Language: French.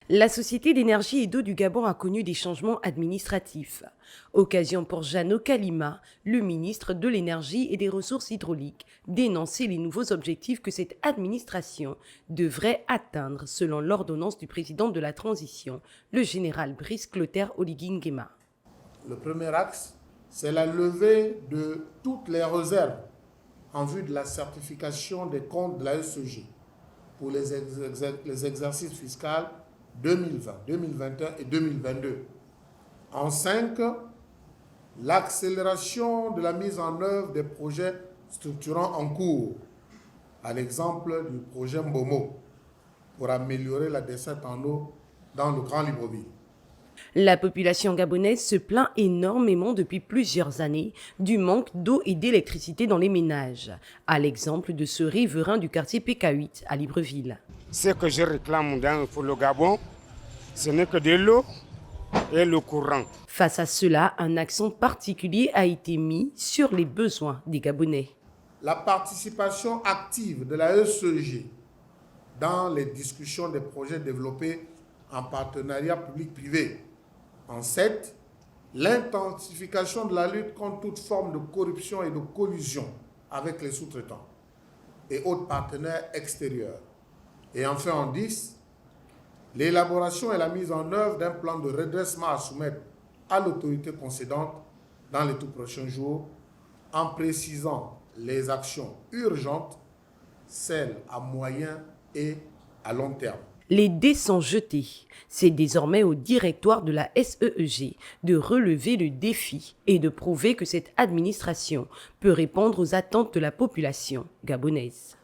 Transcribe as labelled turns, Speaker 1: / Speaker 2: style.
Speaker 1: La Société d'énergie et d'eau du Gabon a connu des changements administratifs. Occasion pour Jeannot Kalima, le ministre de l'Énergie et des Ressources hydrauliques, d'énoncer les nouveaux objectifs que cette administration devrait atteindre selon l'ordonnance du président de la transition, le général Brice Clotaire Oligui Nguema.
Speaker 2: Le premier axe, c'est la levée de toutes les réserves en vue de la certification des comptes de la SEG pour les exercices fiscaux 2020, 2021 et 2022. En 5, l'accélération de la mise en œuvre des projets structurants en cours, à l'exemple du projet Mbomo, pour améliorer la desserte en eau dans le Grand Libreville.
Speaker 1: La population gabonaise se plaint énormément depuis plusieurs années du manque d'eau et d'électricité dans les ménages, à l'exemple de ce riverain du quartier PK8 à Libreville.
Speaker 3: Ce que je réclame pour le Gabon, ce n'est que de l'eau et le courant.
Speaker 1: Face à cela, un accent particulier a été mis sur les besoins des Gabonais.
Speaker 2: La participation active de la SEG dans les discussions des projets développés en partenariat public-privé. En 7, l'intensification de la lutte contre toute forme de corruption et de collusion avec les sous-traitants et autres partenaires extérieurs. Et enfin en 10, l'élaboration et la mise en œuvre d'un plan de redressement à soumettre à l'autorité concédante dans les tout prochains jours, en précisant les actions urgentes, celles à moyen et à long terme.
Speaker 1: Les dés sont jetés. C'est désormais au directoire de la SEEG de relever le défi et de prouver que cette administration peut répondre aux attentes de la population gabonaise.